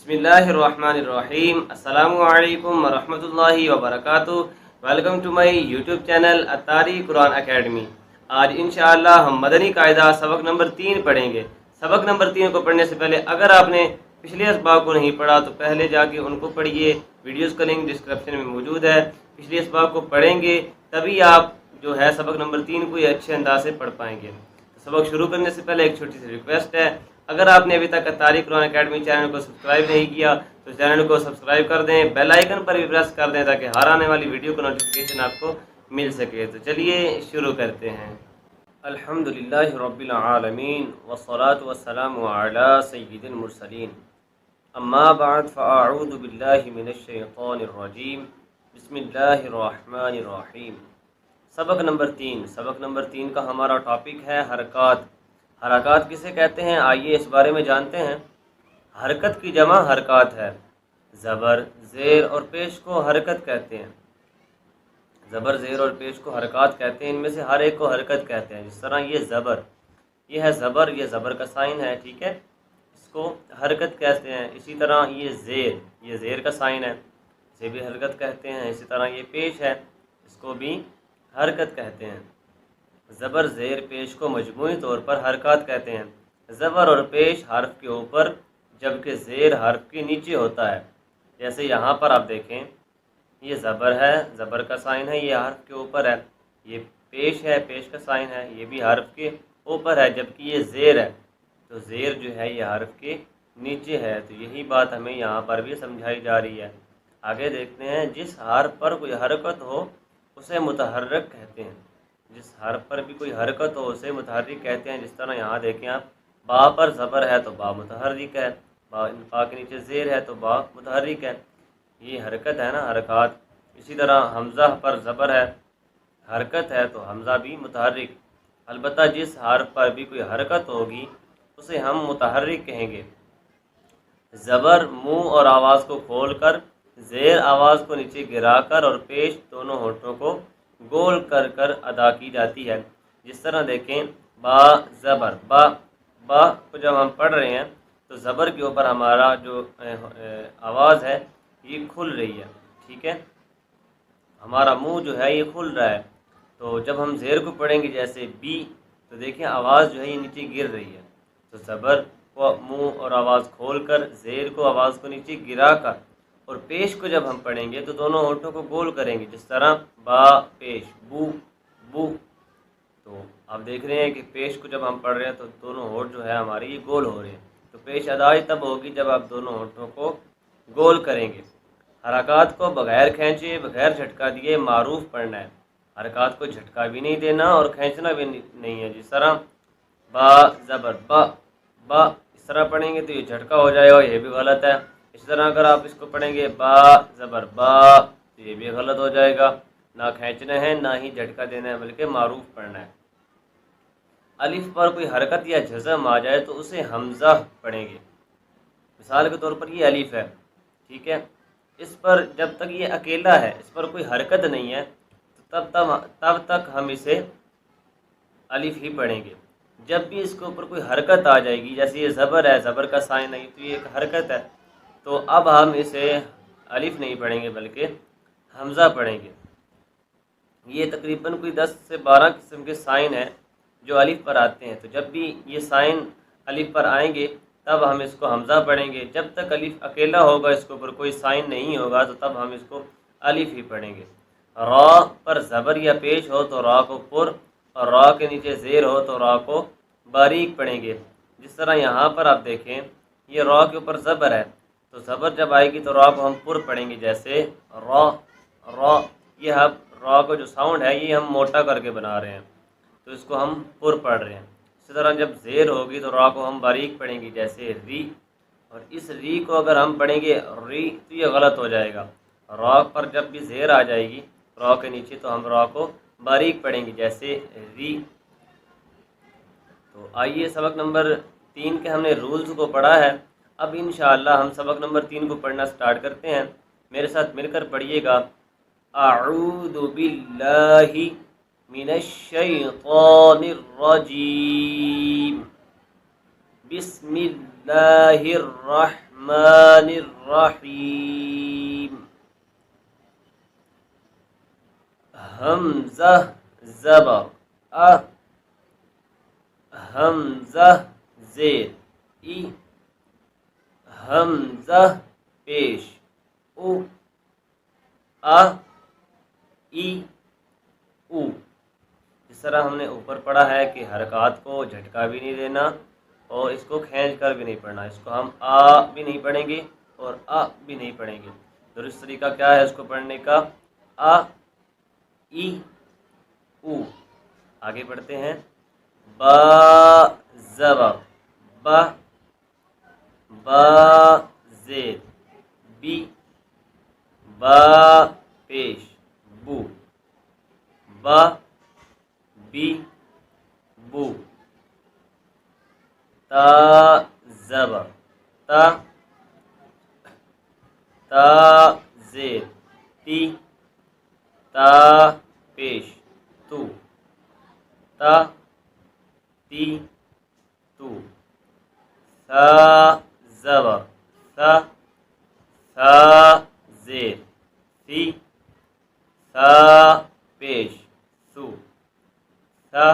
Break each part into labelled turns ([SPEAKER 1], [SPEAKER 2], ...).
[SPEAKER 1] بسم اللہ الرحمن الرحیم۔ السلام علیکم ورحمۃ اللہ وبرکاتہ۔ Welcome to my YouTube channel Atari Quran academy. آج انشاءاللہ ہم مدنی قاعدہ سبق نمبر 3 پڑھیں گے۔ سبق نمبر 3 کو پڑھنے سے پہلے اگر آپ نے پچھلے اسباق کو نہیں پڑھا تو پہلے جا کے ان کو پڑھیے، ویڈیوز کا لنک ڈسکرپشن میں موجود ہے۔ پچھلے اسباق کو پڑھیں گے تبھی آپ جو ہے سبق نمبر 3 کو یہ اچھے انداز سے پڑھ پائیں گے۔ سبق شروع کرنے سے پہلے ایک چھوٹی سی ریکویسٹ ہے، اگر آپ نے ابھی تک اتاری قرآن اکیڈمی چینل کو سبسکرائب نہیں کیا تو چینل کو سبسکرائب کر دیں، بیل آئیکن پر بھی پریس کر دیں تاکہ ہر آنے والی ویڈیو کا نوٹیفیکیشن آپ کو مل سکے۔ تو چلیے شروع کرتے ہیں۔ الحمدللہ رب العالمین والصلاة والسلام علی سید المرسلین، اما بعد فاعوذ باللہ من الشیطان الرجیم، بسم اللہ الرحمن الرحیم۔ سبق نمبر 3۔ سبق نمبر 3 کا ہمارا ٹاپک ہے حرکات۔ حرکات کسے کہتے ہیں آئیے اس بارے میں جانتے ہیں۔ حرکت کی جمع حرکات ہے۔ زبر، زیر اور پیش کو حرکت کہتے ہیں۔ زبر، زیر اور پیش کو حرکات کہتے ہیں، ان میں سے ہر ایک کو حرکت کہتے ہیں۔ جس طرح یہ زبر، یہ ہے زبر، یہ زبر کا سائن ہے، ٹھیک ہے، اس کو حرکت کہتے ہیں۔ اسی طرح یہ زیر کا سائن ہے، اسے بھی حرکت کہتے ہیں۔ اسی طرح یہ پیش ہے، اس کو بھی حرکت کہتے ہیں۔ زبر، زیر، پیش کو مجموعی طور پر حرکات کہتے ہیں۔ زبر اور پیش حرف کے اوپر جبکہ زیر حرف کے نیچے ہوتا ہے۔ جیسے یہاں پر آپ دیکھیں، یہ زبر ہے، زبر کا سائن ہے، یہ حرف کے اوپر ہے۔ یہ پیش ہے، پیش کا سائن ہے، یہ بھی حرف کے اوپر ہے، جبکہ یہ زیر ہے تو زیر جو ہے یہ حرف کے نیچے ہے۔ تو یہی بات ہمیں یہاں پر بھی سمجھائی جا رہی ہے۔ آگے دیکھتے ہیں، جس حرف پر کوئی حرکت ہو اسے متحرک کہتے ہیں۔ جس حرف پر بھی کوئی حرکت ہو اسے متحرک کہتے ہیں۔ جس طرح یہاں دیکھیں آپ، با پر زبر ہے تو با متحرک ہے، با کے نیچے زیر ہے تو با متحرک ہے، یہ حرکت ہے نا، حرکات۔ اسی طرح حمزہ پر زبر ہے، حرکت ہے تو حمزہ بھی متحرک۔ البتہ جس حرف پر بھی کوئی حرکت ہوگی اسے ہم متحرک کہیں گے۔ زبر منہ اور آواز کو کھول کر، زیر آواز کو نیچے گرا کر اور پیش دونوں ہونٹوں کو گول کر کر ادا کی جاتی ہے۔ جس طرح دیکھیں، با زبر، با کو جب ہم پڑھ رہے ہیں تو زبر کے اوپر ہمارا جو آواز ہے یہ کھل رہی ہے، ٹھیک ہے، ہمارا منہ جو ہے یہ کھل رہا ہے۔ تو جب ہم زیر کو پڑھیں گے جیسے بی، تو دیکھیں آواز جو ہے یہ نیچے گر رہی ہے۔ تو زبر کو منہ اور آواز کھول کر، زیر کو آواز کو نیچے گرا کر اور پیش کو جب ہم پڑھیں گے تو دونوں ہونٹوں کو گول کریں گے۔ جس طرح با پیش، بو بو۔ تو آپ دیکھ رہے ہیں کہ پیش کو جب ہم پڑھ رہے ہیں تو دونوں ہونٹ جو ہے ہماری یہ گول ہو رہے ہیں۔ تو پیش ادائی تب ہوگی جب آپ دونوں ہونٹوں کو گول کریں گے۔ حرکات کو بغیر کھینچے، بغیر جھٹکا دیے معروف پڑھنا ہے۔ حرکات کو جھٹکا بھی نہیں دینا اور کھینچنا بھی نہیں ہے۔ جس طرح با زبر، با اس طرح پڑھیں گے تو یہ جھٹکا ہو جائے گا، یہ بھی غلط ہے۔ اس طرح اگر آپ اس کو پڑھیں گے با زبر با تو یہ بھی غلط ہو جائے گا۔ نہ کھینچنا ہے نہ ہی جھٹکا دینا ہے، بلکہ معروف پڑھنا ہے۔ الف پر کوئی حرکت یا جزم آ جائے تو اسے حمزہ پڑھیں گے۔ مثال کے طور پر یہ الف ہے، ٹھیک ہے، اس پر جب تک یہ اکیلا ہے، اس پر کوئی حرکت نہیں ہے تو تب تک ہم اسے الف ہی پڑھیں گے۔ جب بھی اس کے اوپر کوئی حرکت آ جائے گی، جیسے یہ زبر ہے، زبر کا سائن نہیں تو یہ ایک حرکت ہے، تو اب ہم اسے الف نہیں پڑھیں گے بلکہ حمزہ پڑھیں گے۔ یہ تقریباً کوئی 10 سے 12 قسم کے سائن ہیں جو الف پر آتے ہیں۔ تو جب بھی یہ سائن الف پر آئیں گے تب ہم اس کو حمزہ پڑھیں گے۔ جب تک الف اکیلا ہوگا، اس کے اوپر کوئی سائن نہیں ہوگا، تو تب ہم اس کو الف ہی پڑھیں گے۔ را پر زبر یا پیش ہو تو را کو پر، اور را کے نیچے زیر ہو تو را کو باریک پڑھیں گے۔ جس طرح یہاں پر آپ دیکھیں، یہ را کے اوپر زبر ہے تو زبر جب آئے گی تو را کو ہم پر پڑھیں گے، جیسے را۔ یہ را کو جو ساؤنڈ ہے یہ ہم موٹا کر کے بنا رہے ہیں تو اس کو ہم پر پڑھ رہے ہیں۔ اسی طرح جب زیر ہوگی تو را کو ہم باریک پڑھیں گے، جیسے ری، اور اس ری کو اگر ہم پڑھیں گے ری تو یہ غلط ہو جائے گا۔ را پر جب بھی زیر آ جائے گی را کے نیچے تو ہم را کو باریک پڑھیں گے، جیسے ری۔ تو آئیے سبق نمبر 3 کے ہم نے رولز کو پڑھا ہے، اب انشاءاللہ ہم سبق نمبر 3 کو پڑھنا سٹارٹ کرتے ہیں۔ میرے ساتھ مل کر پڑھیے گا۔ اعوذ باللہ من الشیطان الرجیم، بسم اللہ الرحمن الرحمن الرحیم. حمزہ زبر حمزہ زیر حمزہ پیش او جس طرح ہم نے اوپر پڑھا ہے کہ حرکات کو جھٹکا بھی نہیں دینا اور اس کو کھینچ کر بھی نہیں پڑھنا. اس کو ہم بھی نہیں پڑھیں گے اور بھی نہیں پڑھیں گے. درست طریقہ کیا ہے اس کو پڑھنے کا؟ او. آگے پڑھتے ہیں. با زبر با زیر بی با پیش بو با بی بو. تا زبر تا زیر تی تا پیش تو تا تی تو. ثا زبر ثا زیر ثی ثا پیش ثو ثا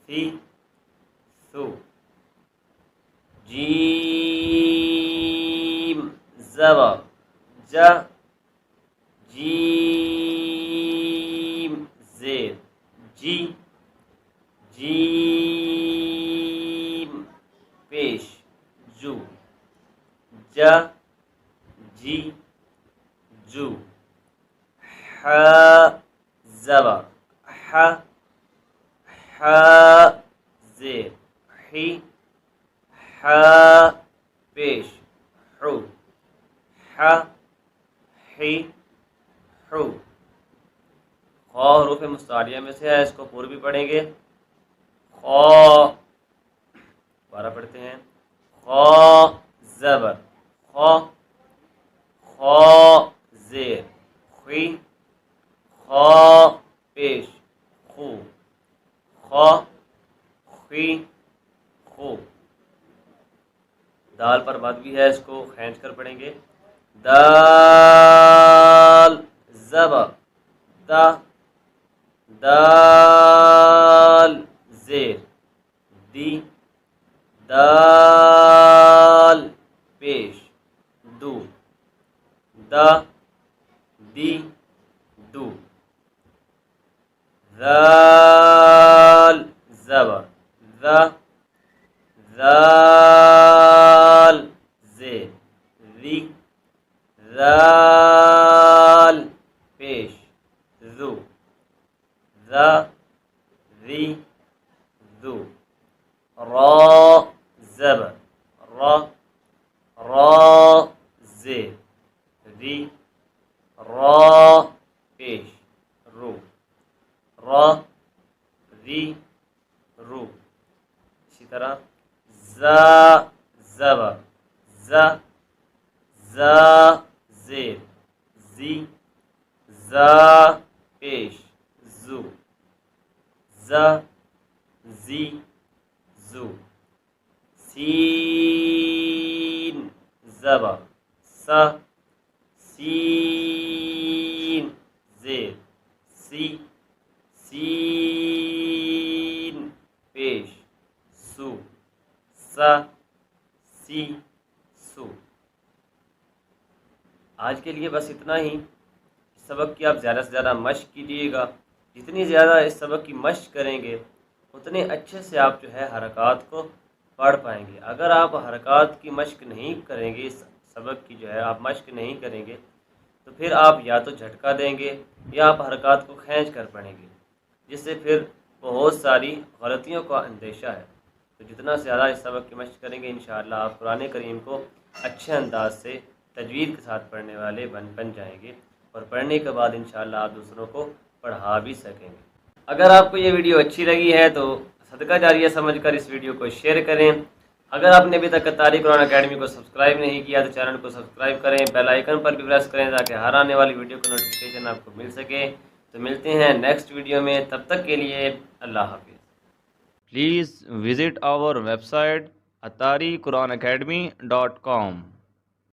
[SPEAKER 1] ثی ثو. جیم زبر جا جیم زیر جی جیم پیش جو جا جی جو. ح زبر ح زیر حی ح پیش حو ح حی حو. خا حروف مستعلیہ میں سے ہے، اس کو پور بھی پڑھیں گے. خا دوبارہ پڑھتے ہیں. خا زبر خا خا زیر خی خا پیش خو خا خی خو. دال پر مد بھی ہے، اس کو کھینچ کر پڑھیں گے. دال زبر دا دال زیر دی دال پیش دو دا دی دو. ذال زبر ذا ذال زیر ذی ذال پیش ذو ذا ذی ذو. را زبر را زیر ری را پیش رو را ری رو. اسی طرح زا زبر زا زیر زی زا پیش زو زا زی زو. سین زبر سا سین زیر سی سین پیش سو سا سی سو. آج کے لیے بس اتنا ہی. اس سبق کی آپ زیادہ سے زیادہ مشق کیجیے گا. جتنی زیادہ اس سبق کی مشق کریں گے اتنے اچھے سے آپ جو ہے حرکات کو پڑھ پائیں گے. اگر آپ حرکات کی مشق نہیں کریں گے، اس سبق کی جو ہے آپ مشق نہیں کریں گے تو پھر آپ یا تو جھٹکا دیں گے یا آپ حرکات کو کھینچ کر پڑھیں گے، جس سے پھر بہت ساری غلطیوں کا اندیشہ ہے. تو جتنا زیادہ اس سبق کی مشق کریں گے انشاءاللہ آپ قرآن کریم کو اچھے انداز سے تجوید کے ساتھ پڑھنے والے بن جائیں گے، اور پڑھنے کے بعد انشاءاللہ آپ دوسروں کو پڑھا بھی سکیں گے. اگر آپ کو یہ ویڈیو اچھی لگی ہے تو صدقہ جاریہ سمجھ کر اس ویڈیو کو شیئر کریں. اگر آپ نے ابھی تک تاریخ قرآن اکیڈمی کو سبسکرائب نہیں کیا تو چینل کو سبسکرائب کریں، بیل آئیکن پر بھی پریس کریں تاکہ ہر آنے والی ویڈیو کا نوٹیفیکیشن آپ کو مل سکے. تو ملتے ہیں نیکسٹ ویڈیو میں، تب تک کے لیے اللہ حافظ. Please visit our website
[SPEAKER 2] atariquranacademy.com